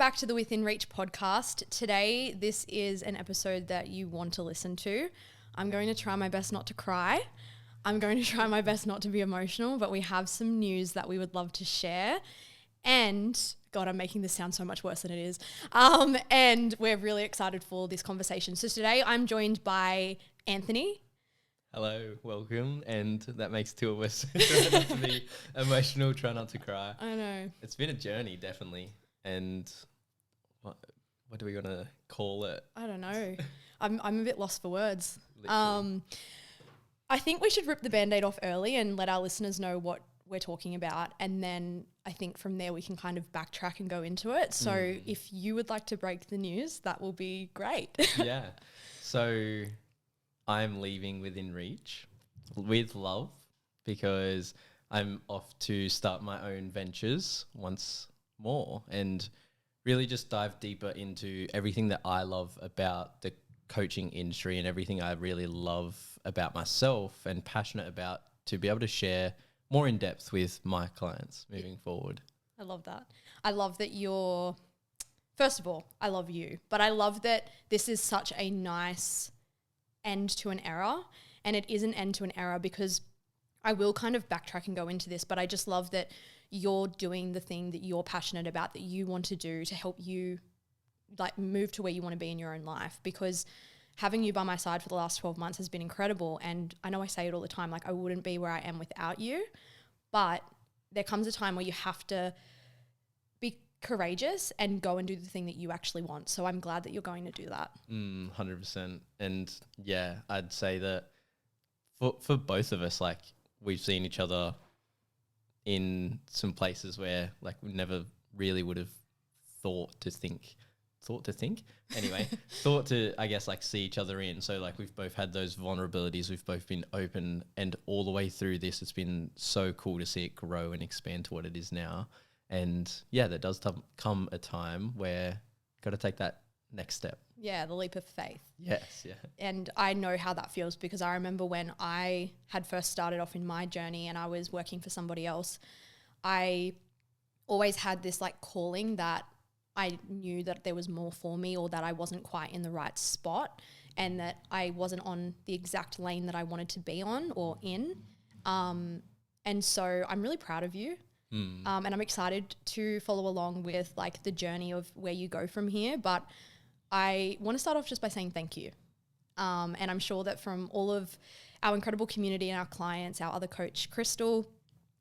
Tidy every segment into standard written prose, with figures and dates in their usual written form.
back to the Within Reach podcast. Today, this is an episode that you want to listen to. I'm going to try my best not to cry. I'm going to try my best not to be emotional, but we have some news that we would love to share. And God, I'm making this sound so much worse than it is. And we're really excited for this conversation. So today I'm joined by Anthony. Hello, welcome. And that makes two of us try not to be emotional, try not to cry. I know. It's been a journey, definitely. And what do we want to call it? I don't know. I'm a bit lost for words. Literally. I think we should rip the Band-Aid off early and let our listeners know what we're talking about. And then I think from there we can kind of backtrack and go into it. So if you would like to break the news, that will be great. Yeah. So I'm leaving Within Reach with love because I'm off to start my own ventures once more and really just dive deeper into everything that I love about the coaching industry and everything I really love about myself and passionate about to be able to share more in depth with my clients moving forward. I love that. I love that first of all, I love you, but I love that this is such a nice end to an era, and it is an end to an era because I will kind of backtrack and go into this, but I just love that you're doing the thing that you're passionate about, that you want to do to help you like move to where you want to be in your own life, because having you by my side for the last 12 months has been incredible. And I know I say it all the time, like I wouldn't be where I am without you, but there comes a time where you have to be courageous and go and do the thing that you actually want. So I'm glad that you're going to do that. 100%. And yeah, I'd say that for both of us, like we've seen each other in some places where like we never really would have thought to I guess like see each other in. So like we've both had those vulnerabilities, we've both been open, and all the way through this it's been so cool to see it grow and expand to what it is now. And yeah, there does come a time where you've got to take that next step. Yeah, the leap of faith. Yes, yeah. And I know how that feels because I remember when I had first started off in my journey and I was working for somebody else, I always had this like calling that I knew that there was more for me, or that I wasn't quite in the right spot and that I wasn't on the exact lane that I wanted to be on or in. And so I'm really proud of you. And I'm excited to follow along with like the journey of where you go from here. But I want to start off just by saying thank you. And I'm sure that from all of our incredible community and our clients, our other coach, Crystal,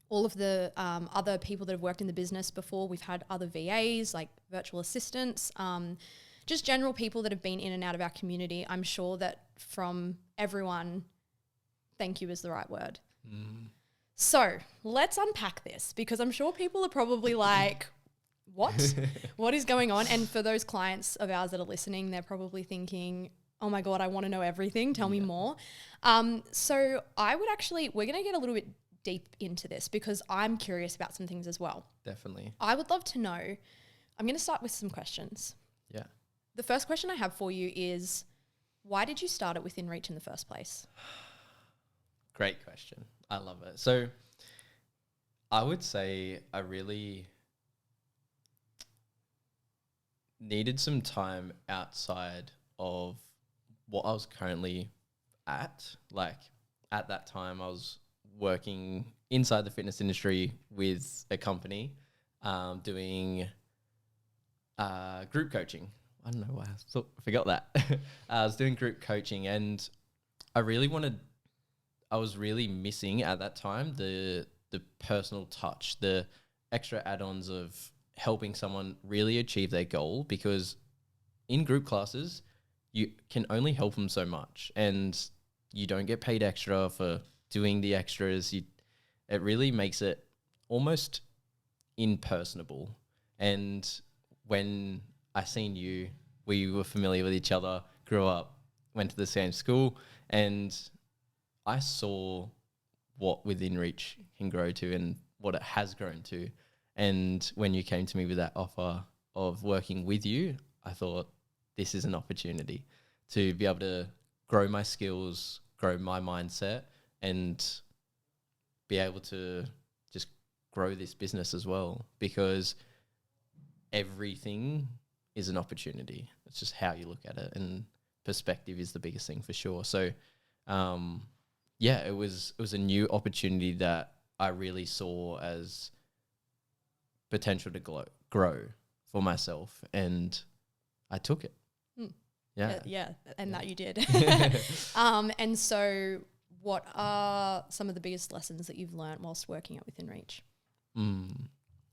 all of the other people that have worked in the business before, we've had other VAs, like virtual assistants, just general people that have been in and out of our community. I'm sure that from everyone, thank you is the right word. So let's unpack this, because I'm sure people are probably like, what? What is going on? And for those clients of ours that are listening, they're probably thinking, oh my God, I want to know everything. Tell me more. So we're going to get a little bit deep into this because I'm curious about some things as well. Definitely. I would love to know, I'm going to start with some questions. Yeah. The first question I have for you is, why did you start it Within Reach in the first place? Great question. I love it. So I would say I really needed some time outside of what I was currently at. Like at that time I was working inside the fitness industry with a company doing group coaching. I don't know why I forgot that. I was doing group coaching, and I was really missing at that time the personal touch, the extra add-ons of helping someone really achieve their goal, because in group classes you can only help them so much and you don't get paid extra for doing the extras. It really makes it almost impersonable. And when I seen you, we were familiar with each other, grew up, went to the same school, and I saw what Within Reach can grow to and what it has grown to. And when you came to me with that offer of working with you, I thought this is an opportunity to be able to grow my skills, grow my mindset, and be able to just grow this business as well. Because everything is an opportunity. It's just how you look at it, and perspective is the biggest thing for sure. So, yeah, it was a new opportunity that I really saw as potential to grow for myself, and I took it. Yeah, and that you did. And so what are some of the biggest lessons that you've learned whilst working at Within Reach?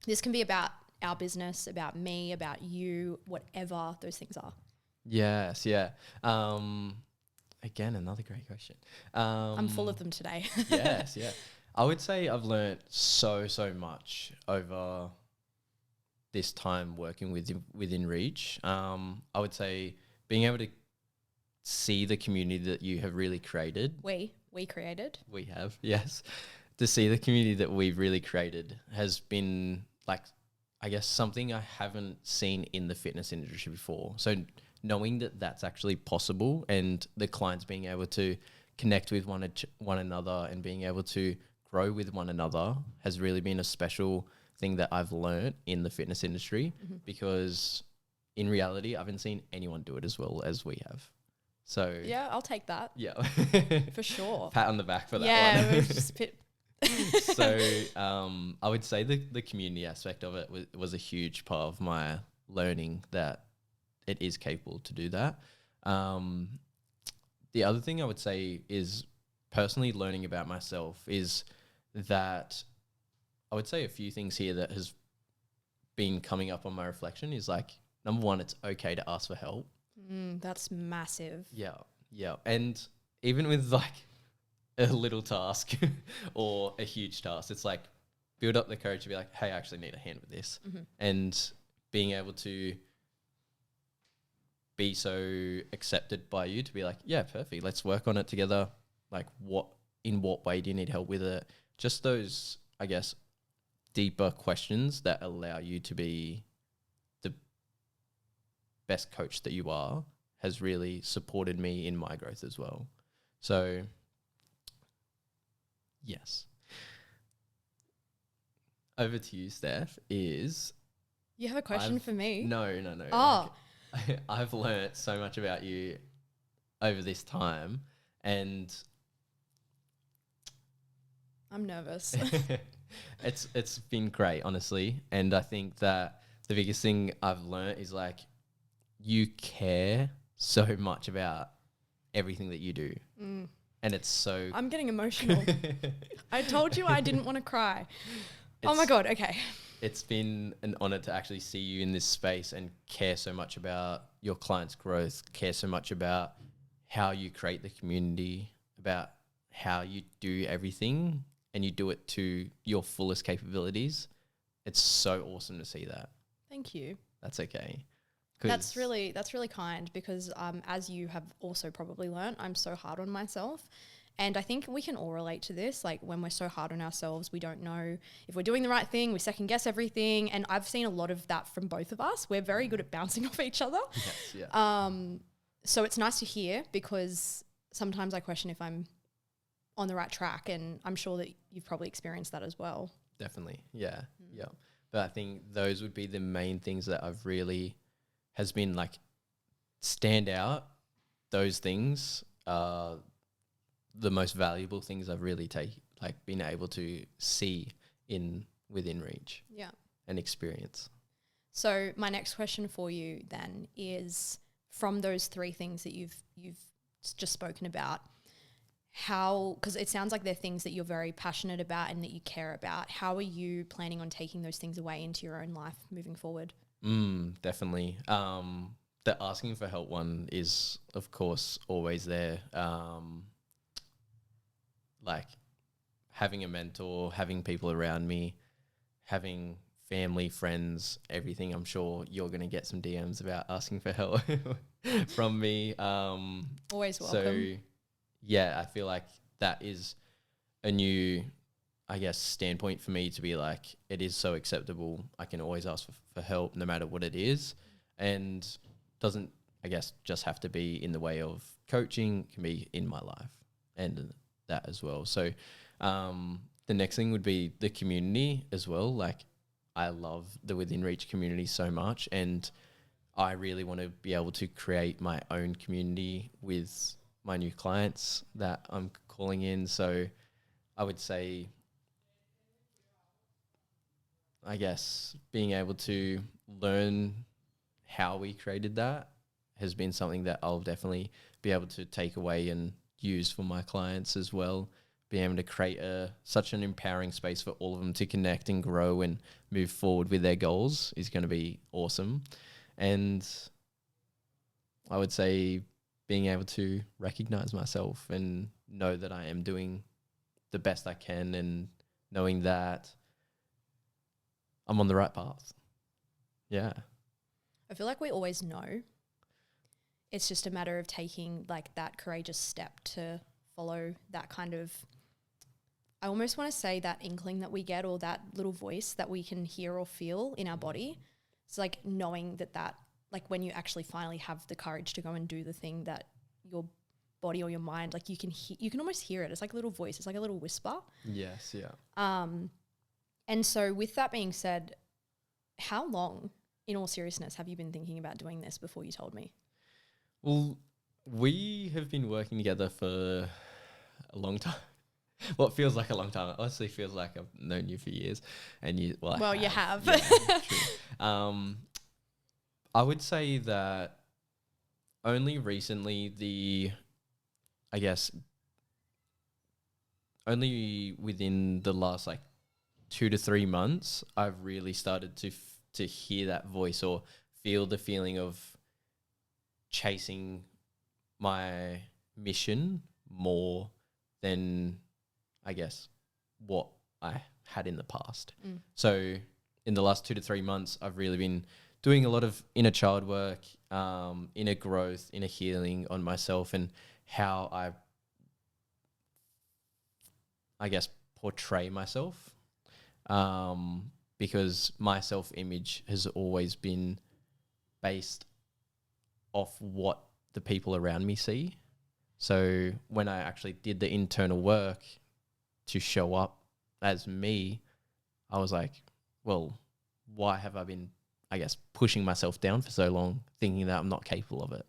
This can be about our business, about me, about you, whatever those things are. Yes, yeah. Again, another great question. I'm full of them today. Yes, yeah. I would say I've learnt so much over this time working within Reach. I would say being able to see the community that you have really created. We created. We have, yes. To see the community that we've really created has been like, I guess, something I haven't seen in the fitness industry before. So knowing that that's actually possible, and the clients being able to connect with one another and being able to grow with one another has really been a special thing that I've learned in the fitness industry, because in reality, I haven't seen anyone do it as well as we have. So Yeah, I'll take that. yeah, For sure. pat on the back for that Yeah, one. it was just a bit. So I would say the community aspect of it was a huge part of my learning, that it is capable to do that. The other thing I would say is personally learning about myself is that I would say a few things here that has been coming up on my reflection is like, number one, it's okay to ask for help. That's massive. Yeah. And even with like a little task or a huge task, it's like build up the courage to be like, hey, I actually need a hand with this. And being able to be so accepted by you to be like, yeah, perfect, let's work on it together. Like, in what way do you need help with it? Just those, I guess, deeper questions that allow you to be the best coach that you are has really supported me in my growth as well. So yes. Over to you, Steph. You have a question for me? No. Oh. Like, I've learnt so much about you over this time, and I'm nervous. it's been great, honestly. And I think that the biggest thing I've learnt is like, you care so much about everything that you do. And it's so... I'm getting emotional. I told you I didn't want to cry. Oh my God, okay. It's been an honor to actually see you in this space and care so much about your clients' growth, care so much about how you create the community, about how you do everything, and you do it to your fullest capabilities. It's so awesome to see that. Thank you. That's okay. That's really kind, because as you have also probably learnt, I'm so hard on myself. And I think we can all relate to this. Like, when we're so hard on ourselves, we don't know if we're doing the right thing. We second guess everything. And I've seen a lot of that from both of us. We're very good at bouncing off each other. Yes, yeah. So it's nice to hear, because sometimes I question if I'm on the right track. And I'm sure that you've probably experienced that as well. Definitely. Yeah. Yeah. But I think those would be the main things that I've really has been like stand out. Those things are the most valuable things I've really been able to see within Reach. Yeah. And experience. So my next question for you then is, from those three things that you've just spoken about, because it sounds like they're things that you're very passionate about and that you care about, how are you planning on taking those things away into your own life moving forward? Definitely. The asking for help one is, of course, always there. Like having a mentor, having people around me, having family, friends, everything. I'm sure you're going to get some DMs about asking for help from me. Always welcome. So, yeah, I feel like that is a new, I guess, standpoint for me to be like, it is so acceptable. I can always ask for help no matter what it is. And doesn't, I guess, just have to be in the way of coaching. It can be in my life and that as well. So the next thing would be the community as well. Like, I love the Within Reach community so much, and I really want to be able to create my own community with my new clients that I'm calling in. So I would say, I guess, being able to learn how we created that has been something that I'll definitely be able to take away and use for my clients as well. Being able to create such an empowering space for all of them to connect and grow and move forward with their goals is going to be awesome. And I would say being able to recognize myself and know that I am doing the best I can, and knowing that I'm on the right path. Yeah. I feel like we always know. It's just a matter of taking like that courageous step to follow that kind of, I almost want to say that inkling that we get, or that little voice that we can hear or feel in our body. It's like knowing that like when you actually finally have the courage to go and do the thing that your body or your mind, like you can almost hear it. It's like a little voice. It's like a little whisper. Yes. Yeah. And so with that being said, how long, in all seriousness, have you been thinking about doing this before you told me? Well, we have been working together for a long time. Well, it feels like a long time. It honestly feels like I've known you for years. And you, well, You have. Yeah, true. I would say that only recently I guess, only within the last like 2 to 3 months, I've really started to hear that voice or feel the feeling of chasing my mission more than, I guess, what I had in the past. So in the last 2 to 3 months, I've really been doing a lot of inner child work, inner growth, inner healing on myself, and how I guess, portray myself. Because my self-image has always been based off what the people around me see. So when I actually did the internal work to show up as me, I was like, well, why have I been, I guess, pushing myself down for so long, thinking that I'm not capable of it?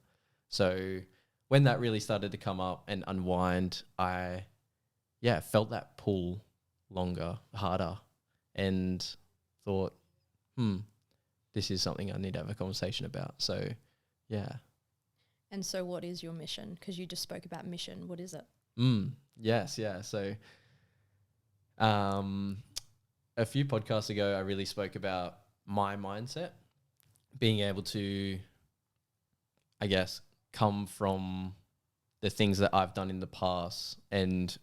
So when that really started to come up and unwind, I felt that pull longer, harder, and thought, this is something I need to have a conversation about. So, yeah. And so what is your mission? Because you just spoke about mission. What is it? Yes, yeah. So, a few podcasts ago, I really spoke about my mindset, being able to, I guess, come from the things that I've done in the past and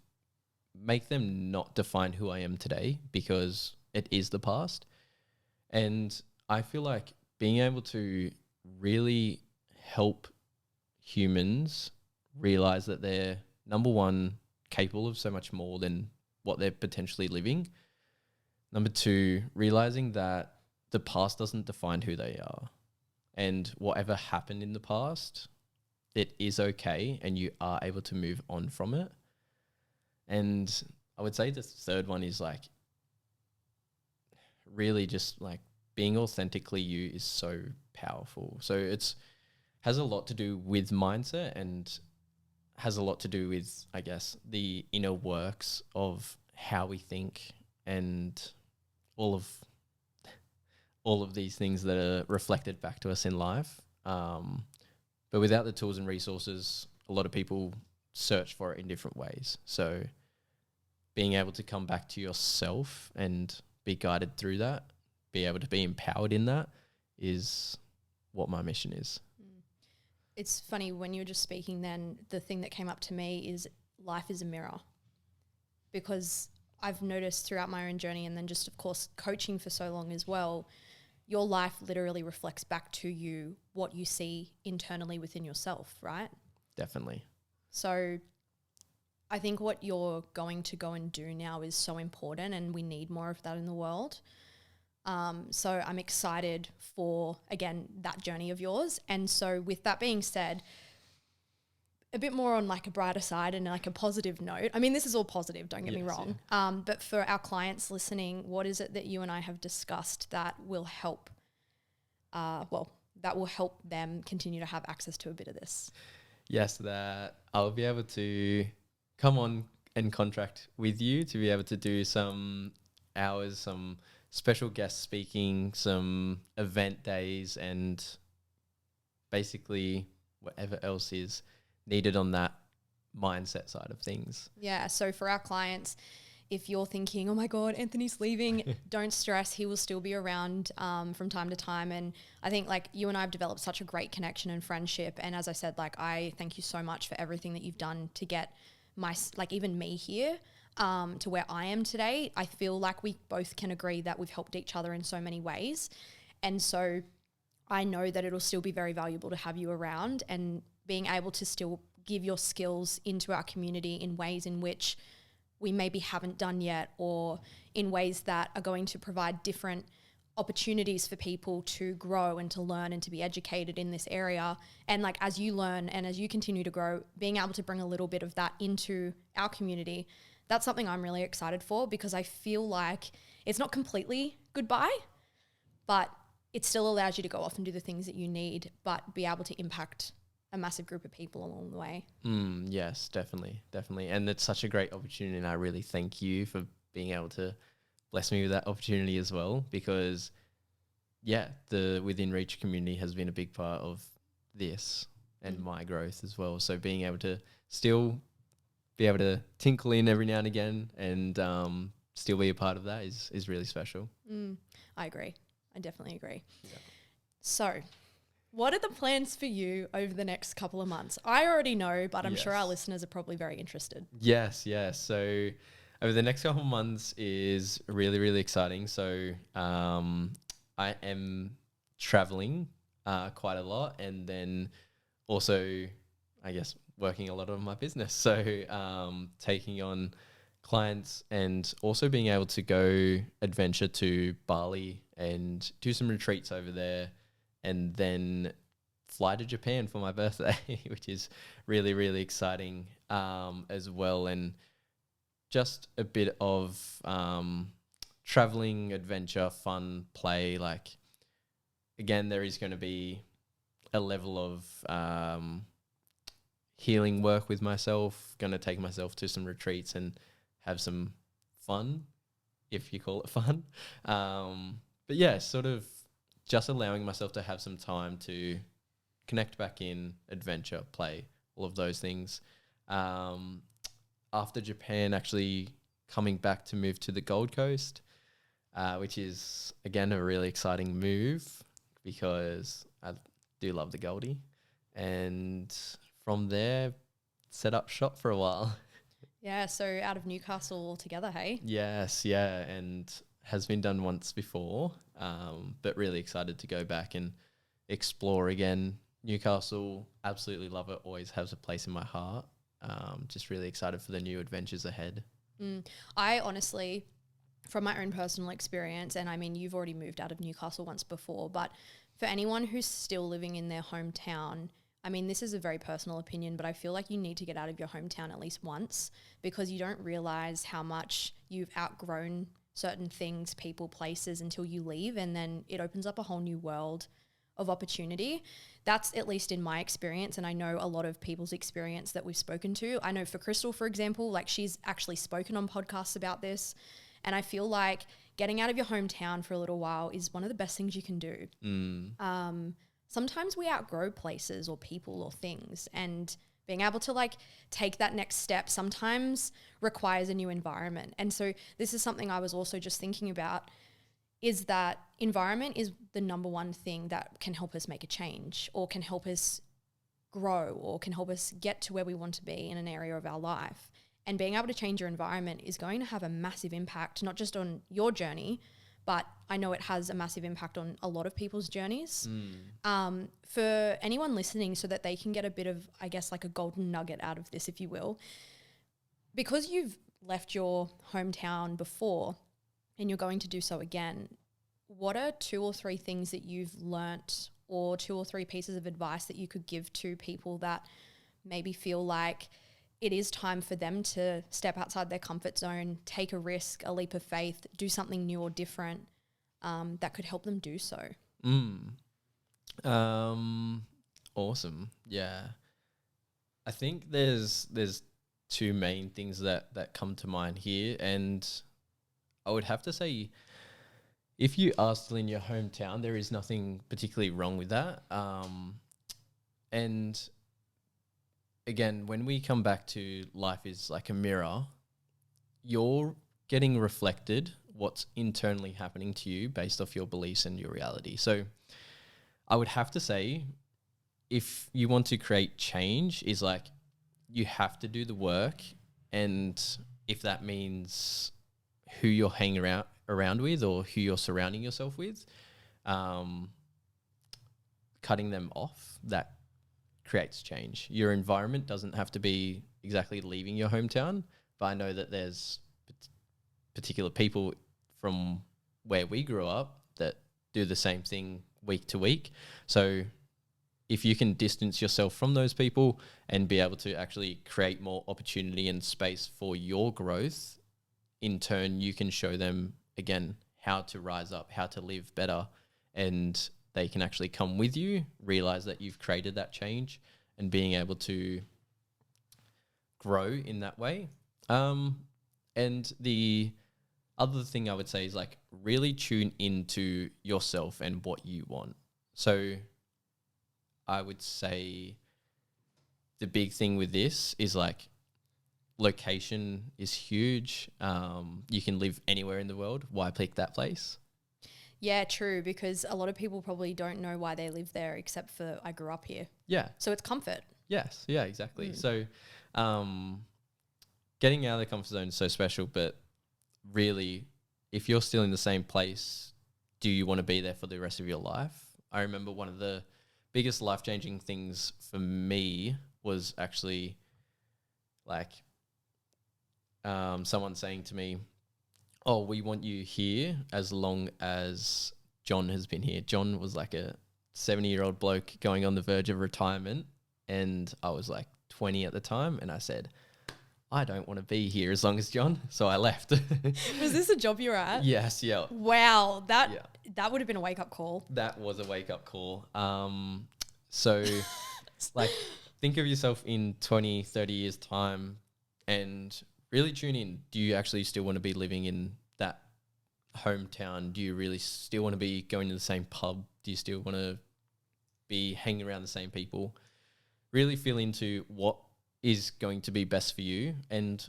make them not define who I am today, because it is the past. And I feel like being able to really help humans realize that they're, number one, capable of so much more than what they're potentially living. Number two, realizing that the past doesn't define who they are. And whatever happened in the past, it is okay, and you are able to move on from it. And I would say the third one is like really just like being authentically you is so powerful. So it's has a lot to do with mindset, and has a lot to do with, I guess, the inner works of how we think, and all of these things that are reflected back to us in life. But without the tools and resources, a lot of people search for it in different ways. So being able to come back to yourself and be guided through that, be able to be empowered in that, is what my mission is. It's funny, when you were just speaking then, the thing that came up to me is life is a mirror. Because I've noticed throughout my own journey, and then just, of course, coaching for so long as well, your life literally reflects back to you what you see internally within yourself, right? Definitely. So I think what you're going to go and do now is so important, and we need more of that in the world. So I'm excited for, again, that journey of yours. And so with that being said, a bit more on like a brighter side and like a positive note. I mean, this is all positive, don't get me wrong. Yeah. But for our clients listening, what is it that you and I have discussed that will help, that will help them continue to have access to a bit of this? Yes, that I'll be able to come on and contract with you to be able to do some hours, some special guest speaking, some event days, and basically whatever else is needed on that mindset side of things. Yeah. So for our clients, if you're thinking, oh my God, Anthony's leaving, don't stress. He will still be around from time to time. And I think like you and I have developed such a great connection and friendship. And as I said, like I thank you so much for everything that you've done to get even me here to where I am today. I feel like we both can agree that we've helped each other in so many ways. And so I know that it'll still be very valuable to have you around and being able to still give your skills into our community in ways in which we maybe haven't done yet, or in ways that are going to provide different opportunities for people to grow and to learn and to be educated in this area. And like as you learn and as you continue to grow, being able to bring a little bit of that into our community, that's something I'm really excited for, because I feel like it's not completely goodbye, but it still allows you to go off and do the things that you need, but be able to impact a massive group of people along the way. Yes, definitely. And it's such a great opportunity, and I really thank you for being able to bless me with that opportunity as well, because the Within Reach community has been a big part of this and my growth as well. So being able to still be able to tinkle in every now and again and still be a part of that is really special. I agree. I definitely agree. Yeah. So what are the plans for you over the next couple of months? I already know, but I'm sure our listeners are probably very interested. Yes. So over the next couple of months is really, really exciting. So I am traveling quite a lot, and then also, I guess, working a lot on my business. So taking on clients and also being able to go adventure to Bali and do some retreats over there, and then fly to Japan for my birthday, which is really, really exciting as well. And just a bit of traveling, adventure, fun, play. Like, again, there is going to be a level of healing work with myself, going to take myself to some retreats and have some fun, if you call it fun. But yeah, sort of just allowing myself to have some time to connect back in, adventure, play, all of those things. After Japan, actually coming back to move to the Gold Coast, which is, again, a really exciting move because I do love the Goldie. And from there, set up shop for a while. Yeah, so out of Newcastle altogether, hey? Yes, yeah, and has been done once before, but really excited to go back and explore again. Newcastle, absolutely love it, always has a place in my heart. Just really excited for the new adventures ahead. I honestly, from my own personal experience, and I mean, you've already moved out of Newcastle once before, but for anyone who's still living in their hometown, I mean, this is a very personal opinion, but I feel like you need to get out of your hometown at least once, because you don't realize how much you've outgrown certain things, people, places until you leave, and then it opens up a whole new world of opportunity. That's at least in my experience, and I know a lot of people's experience that we've spoken to. I know for Crystal, for example, like she's actually spoken on podcasts about this, and I feel like getting out of your hometown for a little while is one of the best things you can do. Sometimes we outgrow places or people or things, and being able to like take that next step sometimes requires a new environment. And so this is something I was also just thinking about, is that environment is the number one thing that can help us make a change, or can help us grow, or can help us get to where we want to be in an area of our life. And being able to change your environment is going to have a massive impact, not just on your journey, but I know it has a massive impact on a lot of people's journeys. For anyone listening, so that they can get a bit of, I guess, like a golden nugget out of this, if you will, because you've left your hometown before and you're going to do so again, what are 2 or 3 things that you've learnt, or 2 or 3 pieces of advice that you could give to people that maybe feel like it is time for them to step outside their comfort zone, take a risk, a leap of faith, do something new or different that could help them do so. Awesome. Yeah. I think there's two main things that come to mind here, and I would have to say, if you are still in your hometown, there is nothing particularly wrong with that. And again, when we come back to life is like a mirror, you're getting reflected what's internally happening to you based off your beliefs and your reality. So I would have to say, if you want to create change, is like you have to do the work, and if that means who you're hanging around with or who you're surrounding yourself with, cutting them off, that creates change. Your environment doesn't have to be exactly leaving your hometown, but I know that there's particular people from where we grew up that do the same thing week to week. So if you can distance yourself from those people and be able to actually create more opportunity and space for your growth, in turn, you can show them, again, how to rise up, how to live better, and they can actually come with you, realize that you've created that change, and being able to grow in that way. And the other thing I would say is like really tune into yourself and what you want. So I would say the big thing with this is like location is huge. You can live anywhere in the world. Why pick that place? Yeah, true, because a lot of people probably don't know why they live there except for I grew up here. Yeah. So it's comfort. Yes. Yeah, exactly. So getting out of the comfort zone is so special, but really, if you're still in the same place, do you want to be there for the rest of your life? I remember one of the biggest life-changing things for me was actually like someone saying to me, oh, we want you here as long as John has been here. John was like a 70-year-old bloke going on the verge of retirement, and I was like 20 at the time, and I said, I don't want to be here as long as John, so I left. Was this a job you were at? Yes, yeah. Wow, that would have been a wake-up call. That was a wake-up call. So like think of yourself in 20, 30 years' time and really tune in. Do you actually still want to be living in that hometown? Do you really still want to be going to the same pub? Do you still want to be hanging around the same people? Really feel into what is going to be best for you. And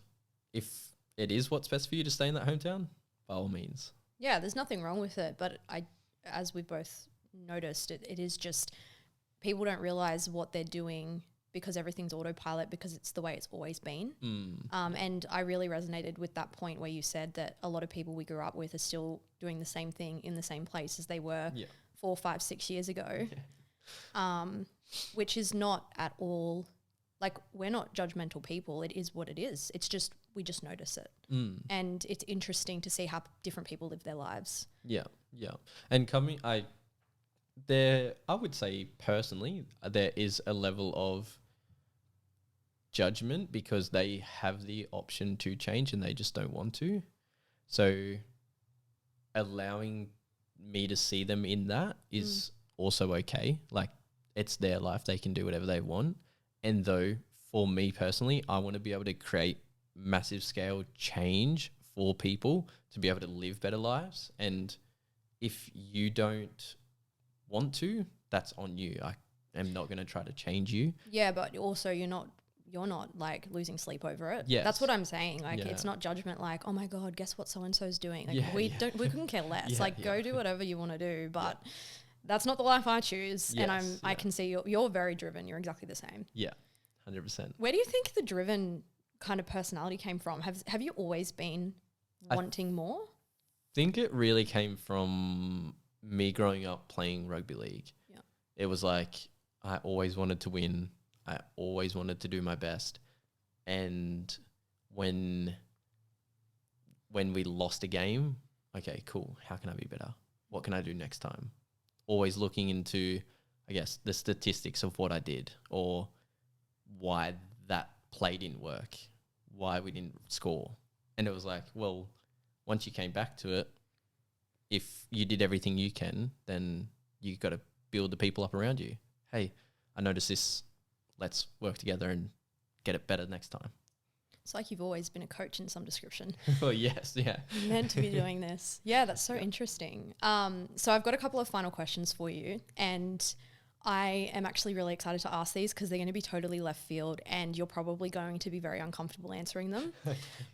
if it is what's best for you to stay in that hometown, by all means. Yeah, there's nothing wrong with it. But as we've both noticed, it is just people don't realize what they're doing because everything's autopilot because it's the way it's always been. And I really resonated with that point where you said that a lot of people we grew up with are still doing the same thing in the same place as they were 4, 5, 6 years ago, which is not at all, like, we're not judgmental people. It is what it is. It's just, we just notice it. And it's interesting to see how different people live their lives. Yeah, yeah. And I would say personally, there is a level of judgment because they have the option to change and they just don't want to. So allowing me to see them in that is also okay. Like, it's their life. They can do whatever they want. And though for me personally, I want to be able to create massive scale change for people to be able to live better lives. And if you don't want to, that's on you. I am not going to try to change you. Yeah, but also you're not like losing sleep over it. Yes. That's what I'm saying. Like, it's not judgment like, oh my God, guess what so-and-so's doing. Like, we couldn't care less. Go do whatever you want to do. But that's not the life I choose. Yes, and I can see you're very driven. You're exactly the same. Yeah, 100%. Where do you think the driven kind of personality came from? Have you always been wanting more? I think it really came from me growing up playing rugby league. Yeah. It was like I always wanted to win. I always wanted to do my best. And when we lost a game, okay, cool. How can I be better? What can I do next time? Always looking into, I guess, the statistics of what I did or why that play didn't work, why we didn't score. And it was like, well, once you came back to it, if you did everything you can, then you got to build the people up around you. Hey, I noticed this. Let's work together and get it better next time. It's like you've always been a coach in some description. Well, yes, yeah. You're meant to be doing this. Yeah, that's so interesting. So I've got a couple of final questions for you, and I am actually really excited to ask these because they're going to be totally left field and you're probably going to be very uncomfortable answering them.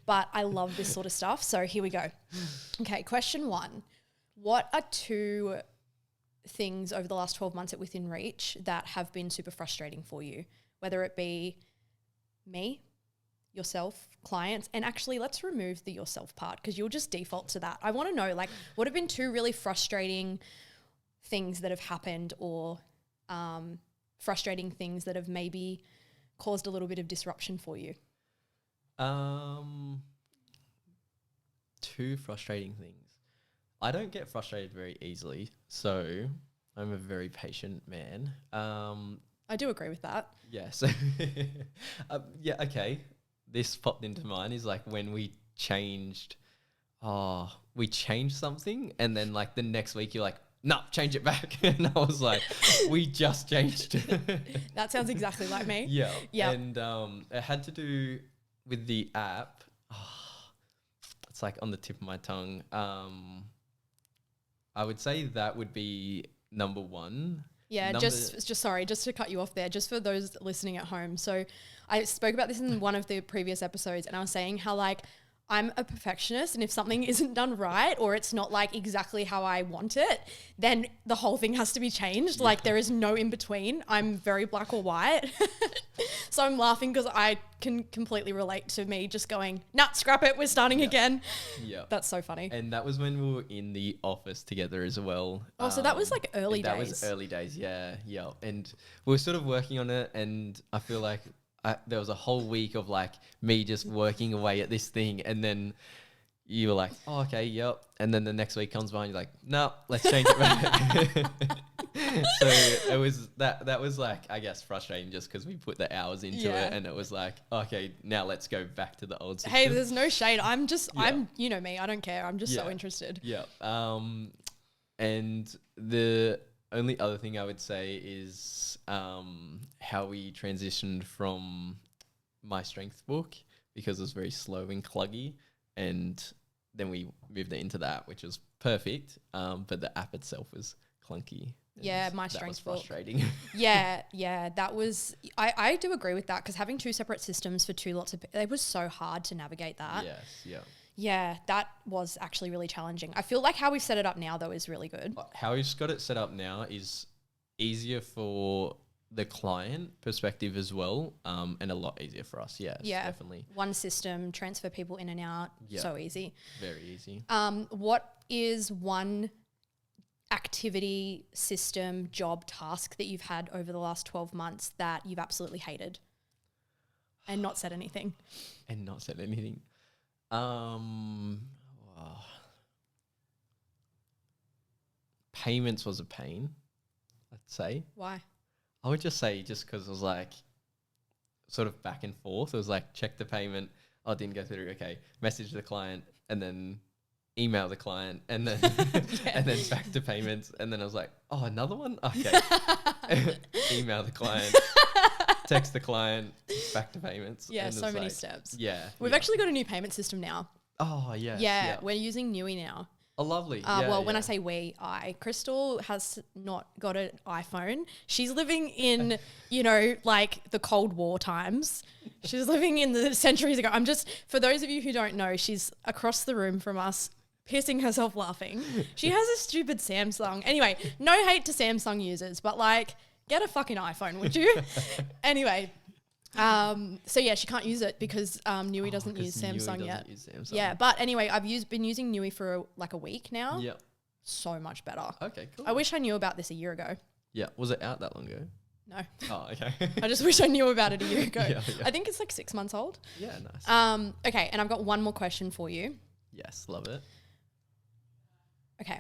But I love this sort of stuff. So here we go. Okay, question 1. What are 2 things over the last 12 months at Within Reach that have been super frustrating for you? Whether it be me, yourself, clients, and actually let's remove the yourself part because you'll just default to that. I want to know, like, what have been 2 really frustrating things that have happened, or frustrating things that have maybe caused a little bit of disruption for you? 2 frustrating things. I don't get frustrated very easily, so I'm a very patient man. I do agree with that. Yes. Yeah, okay. This popped into mind is like when we changed something and then like the next week you're like, no, change it back. And I was like, we just changed. That sounds exactly like me. Yeah. Yeah. And it had to do with the app. It's like on the tip of my tongue. I would say that would be number 1. Yeah, just sorry, just to cut you off there, just for those listening at home. So I spoke about this in one of the previous episodes and I was saying how like I'm a perfectionist, and if something isn't done right or it's not like exactly how I want it, then the whole thing has to be changed. Yeah. Like there is no in between. I'm very black or white. So I'm laughing because I can completely relate to me just going, nah, scrap it, we're starting again. Yeah. That's so funny. And that was when we were in the office together as well. Oh, so that was like early days. That was early days, yeah. And we were sort of working on it, and I feel like there was a whole week of like me just working away at this thing, and then you were like, oh, okay, yep. And then the next week comes by and you're like, no, let's change it back. So it was that was like, I guess, frustrating just because we put the hours into it, and it was like, okay, now let's go back to the old system. Hey, there's no shade. I'm you know me, I don't care. I'm just so interested. Yeah. And the only other thing I would say is how we transitioned from my strength book, because it was very slow and cluggy, and then we moved it into that, which was perfect, but the app itself was clunky. Yeah, my strength book. Frustrating. Yeah, that was... I do agree with that, because having 2 separate systems for 2 lots of... It was so hard to navigate that. Yes, yeah. Yeah, that was actually really challenging. I feel like how we set it up now, though, is really good. How we've got it set up now is easier for the client perspective as well, and a lot easier for us. Yes, yeah, definitely. One system, transfer people in and out, so easy. Very easy. What is one activity, system, job, task that you've had over the last 12 months that you've absolutely hated and not said anything? Payments was a pain, I'd say. Why? I would just say just because it was like sort of back and forth. It was like, check the payment. Oh, it didn't go through. Okay. Message the client and then email the client and then and then back to payments. And then I was like, oh, another one? Okay. Email the client, text the client, back to payments. Yeah, so many steps. Yeah. We've actually got a new payment system now. Oh, yes. Yeah, we're using Nui now. Oh, lovely. When I say Crystal has not got an iPhone. She's living in, like the Cold War times. She's living in the centuries ago. For those of you who don't know, she's across the room from us, pissing herself laughing. She has a stupid Samsung. Anyway, no hate to Samsung users, but like, get a fucking iPhone, would you? Anyway. So yeah, she can't use it because Nui doesn't use Samsung yet. Yeah, but anyway, I've been using Nui for like a week now. Yep. So much better. Okay, cool. I wish I knew about this a year ago. Yeah. Was it out that long ago? No. Oh, okay. I just wish I knew about it a year ago. Yeah. I think it's like 6 months old. Yeah, nice. Okay, and I've got one more question for you. Yes, love it. Okay.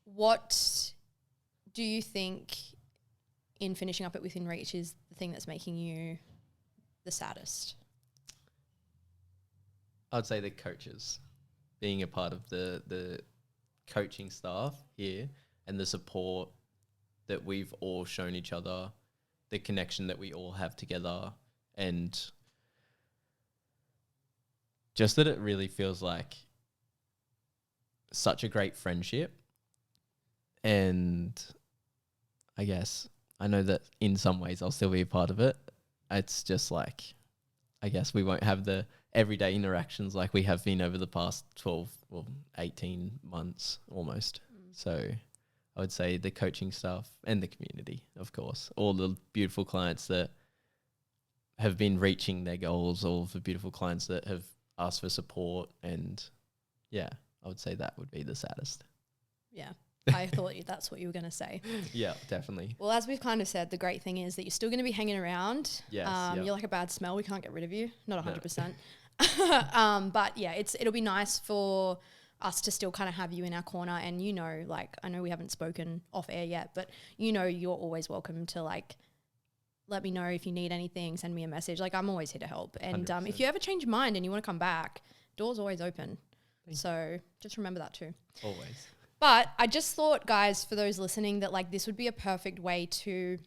What do you think in finishing up at Within Reach is the thing that's making you the saddest? I'd say the coaches, being a part of the coaching staff here and the support that we've all shown each other, the connection that we all have together, and just that it really feels like such a great friendship. And I guess I know that in some ways I'll still be a part of it. It's just like, I guess we won't have the everyday interactions like we have been over the past 18 months almost. So I would say the coaching staff and the community, of course, all the beautiful clients that have been reaching their goals, all the beautiful clients that have asked for support. And yeah, I would say that would be the saddest. Yeah. I thought that's what you were going to say. Yeah, definitely. Well, as we've kind of said, the great thing is that you're still going to be hanging around. Yes. You're like a bad smell. We can't get rid of you. Not 100%. But yeah, it'll be nice for us to still kind of have you in our corner. And, you know, like, I know we haven't spoken off air yet, but you know, you're always welcome to like, let me know if you need anything, send me a message. Like, I'm always here to help. And if you ever change your mind and you want to come back, door's always open. So just remember that too. Always. But I just thought, guys, for those listening, that like this would be a perfect way to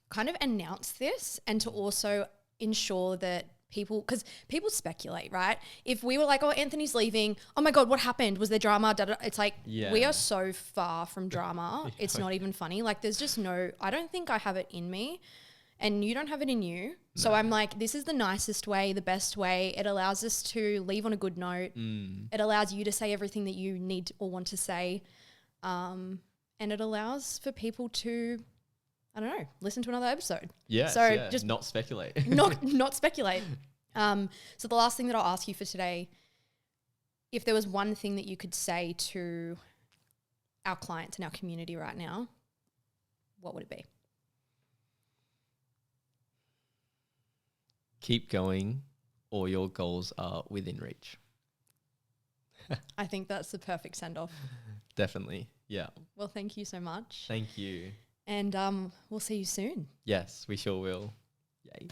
kind of announce this and to also ensure that people, because people speculate, right? If we were like, oh, Anthony's leaving, oh my God, what happened? Was there drama? It's like, we are so far from drama. It's not even funny. Like, there's just I don't think I have it in me, and you don't have it in you. No. So I'm like, this is the nicest way, the best way. It allows us to leave on a good note. It allows you to say everything that you need or want to say. And it allows for people to, I don't know, listen to another episode. Yeah. So just not speculate. not speculate. So the last thing that I'll ask you for today, if there was one thing that you could say to our clients and our community right now, what would it be? Keep going, or your goals are within reach. I think that's the perfect send-off. Definitely, yeah. Well, thank you so much. Thank you. And we'll see you soon. Yes, we sure will. Yay.